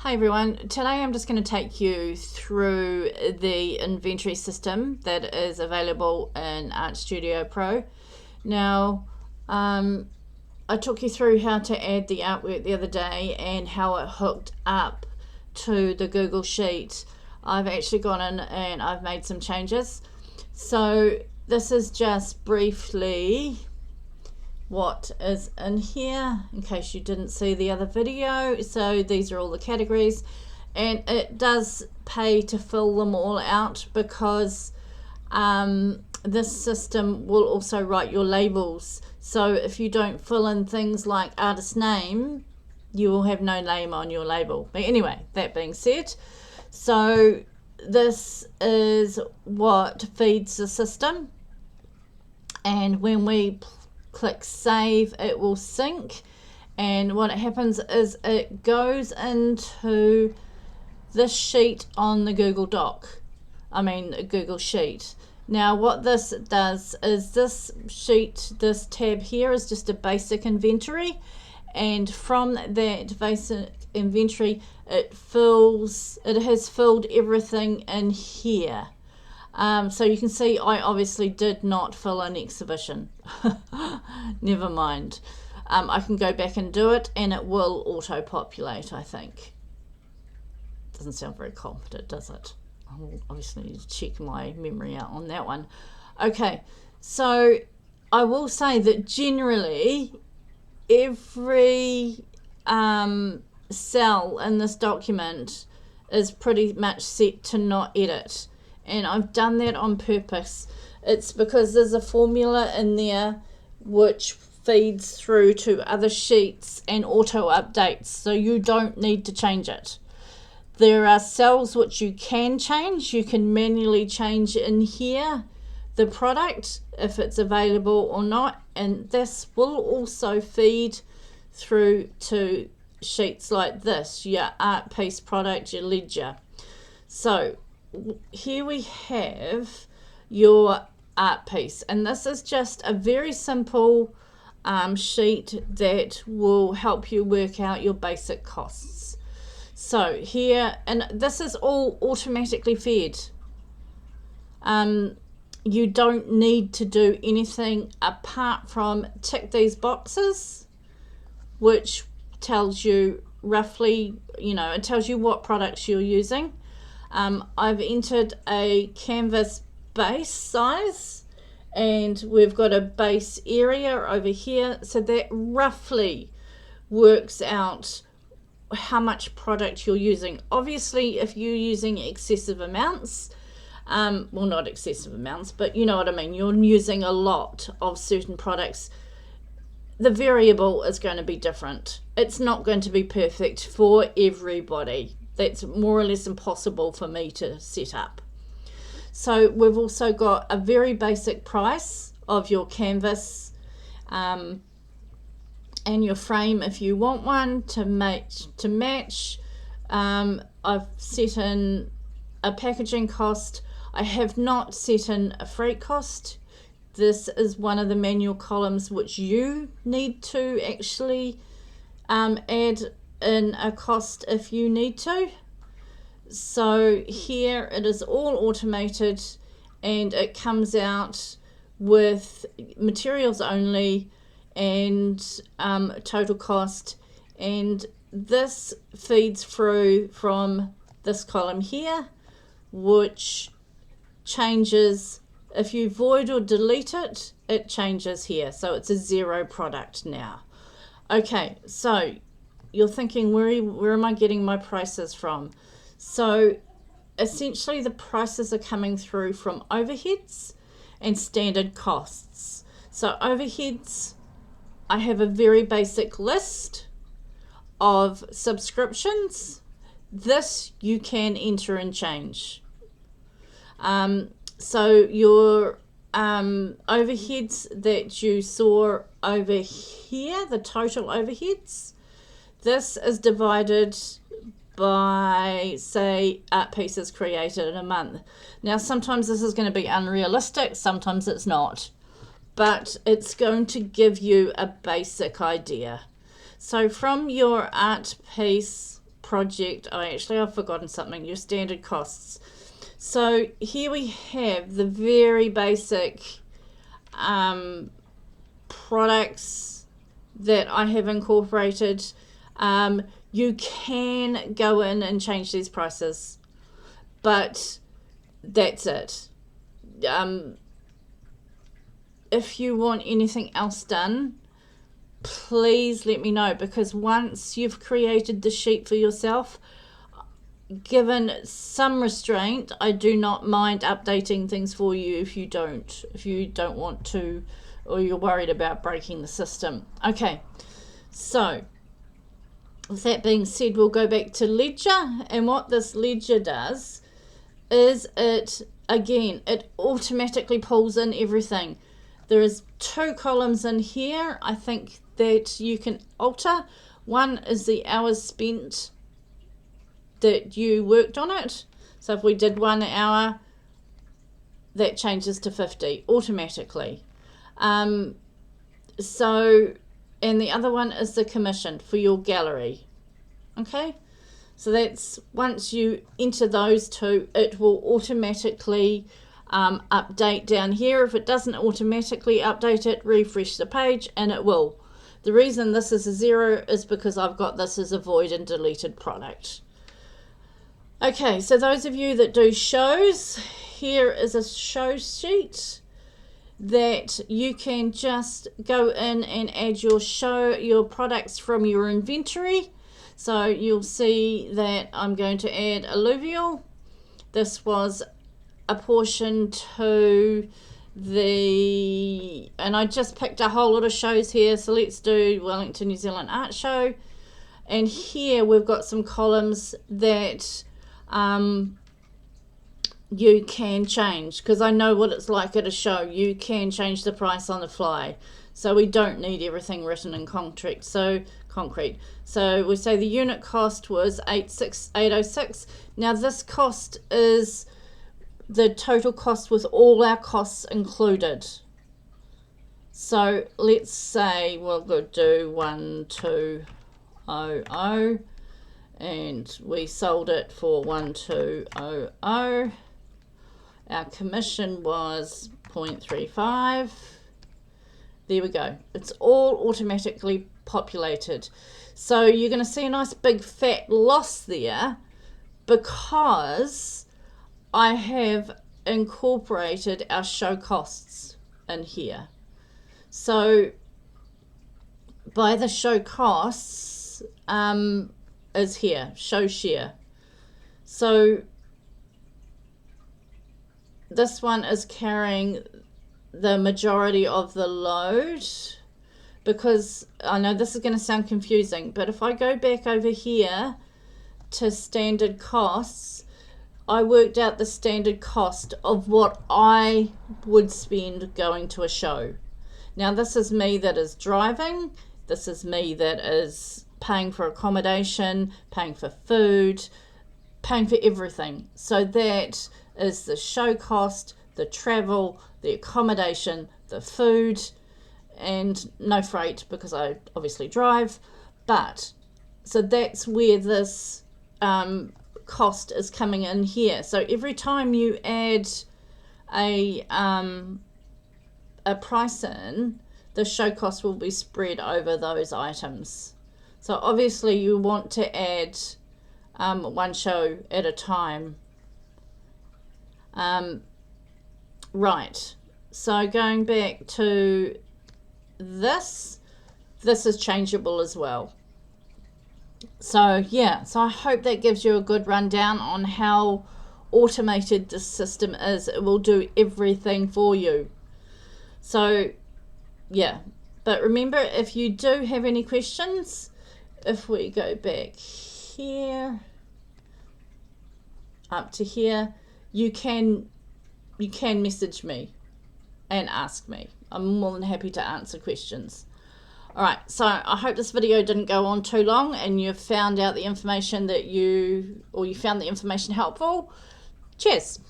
Hi everyone, today I'm just going to take you through the inventory system that is available in Art Studio Pro. Now, I took you through how to add the artwork the other day and how it hooked up to the Google Sheet. I've actually gone in and I've made some changes. So this is just briefly what is in here in case you didn't see the other video. So these are all the categories, and it does pay to fill them all out because this system will also write your labels. So if you don't fill in things like artist name, you will have no name on your label. But anyway, that being said, so this is what feeds the system, and when we click save, it will sync, and what happens is it goes into this sheet on the Google Sheet. Now what this does is this sheet, this tab here, is just a basic inventory, and from that basic inventory it has filled everything in here. So you can see I obviously did not fill an exhibition. Never mind. I can go back and do it and it will auto-populate, I think. Doesn't sound very confident, does it? I will obviously need to check my memory out on that one. Okay, so I will say that generally every cell in this document is pretty much set to not edit. And I've done that on purpose. It's because there's a formula in there which feeds through to other sheets and auto updates, so you don't need to change it. There are cells which you can change. You can manually change in here the product if it's available or not, and this will also feed through to sheets like this, your art piece product, your ledger. So here we have your art piece, and this is just a very simple sheet that will help you work out your basic costs. So here, and this is all automatically fed. You don't need to do anything apart from tick these boxes, which tells you roughly, it tells you what products you're using. I've entered a canvas base size, and we've got a base area over here, so that roughly works out how much product you're using. Obviously if you're using excessive amounts, well, not excessive amounts, but you know what I mean, you're using a lot of certain products, the variable is going to be different. It's not going to be perfect for everybody. That's more or less impossible for me to set up. So we've also got a very basic price of your canvas and your frame if you want one to match. I've set in a packaging cost. I have not set in a freight cost. This is one of the manual columns which you need to actually add in a cost if you need to. So here it is all automated, and it comes out with materials only and total cost, and this feeds through from this column here, which changes if you void or delete it. It changes here, so it's a zero product now. Okay, so you're thinking, where am I getting my prices from? So essentially the prices are coming through from overheads and standard costs. So overheads, I have a very basic list of subscriptions. This you can enter and change. So your overheads that you saw over here, the total overheads, this is divided by, say, art pieces created in a month. Now sometimes this is going to be unrealistic, sometimes it's not, but it's going to give you a basic idea. So from your art piece project. I've forgotten something. Your standard costs. So here we have the very basic products that I have incorporated. You can go in and change these prices, but that's it. If you want anything else done, please let me know, because once you've created the sheet for yourself, given some restraint, I do not mind updating things for you if you don't want to, or you're worried about breaking the system. Okay, so with that being said, we'll go back to Ledger, and what this Ledger does is it automatically pulls in everything. There is 2 columns in here, I think, that you can alter. One is the hours spent that you worked on it. So if we did 1 hour, that changes to 50 automatically. And the other one is the commission for your gallery. Okay, so that's, once you enter those 2, it will automatically update down here. If it doesn't automatically update it, refresh the page and it will. The reason this is a 0 is because I've got this as a void and deleted product. Okay, so those of you that do shows, here is a show sheet that you can just go in and add your products from your inventory. So you'll see that I'm going to add alluvial. This was a portion to and I just picked a whole lot of shows here, so let's do Wellington New Zealand Art Show. And here we've got some columns that you can change, because I know what it's like at a show. You can change the price on the fly, so we don't need everything written in concrete. So we say the unit cost was 806. Now this cost is the total cost with all our costs included. So let's say we'll go do 1200 and we sold it for 1200. Our commission was 0.35. There we go. It's all automatically populated. So you're going to see a nice big fat loss there, because I have incorporated our show costs in here. So by the show costs is here, show share. So this one is carrying the majority of the load, because I know this is going to sound confusing, but if I go back over here to standard costs, I worked out the standard cost of what I would spend going to a show. Now this is me that is driving, this is me that is paying for accommodation, paying for food, paying for everything. So that is the show cost, the travel, the accommodation, the food, and no freight because I obviously drive. But so that's where this cost is coming in here. So every time you add a price in, the show cost will be spread over those items. So obviously you want to add one show at a time. Right, so going back to this is changeable as well. So yeah, so I hope that gives you a good rundown on how automated this system is. It will do everything for you. So yeah, but remember, if you do have any questions, if we go back here up to here, you can message me and ask me. I'm more than happy to answer questions. Alright, so I hope this video didn't go on too long and you found out the information that you found the information helpful. Cheers!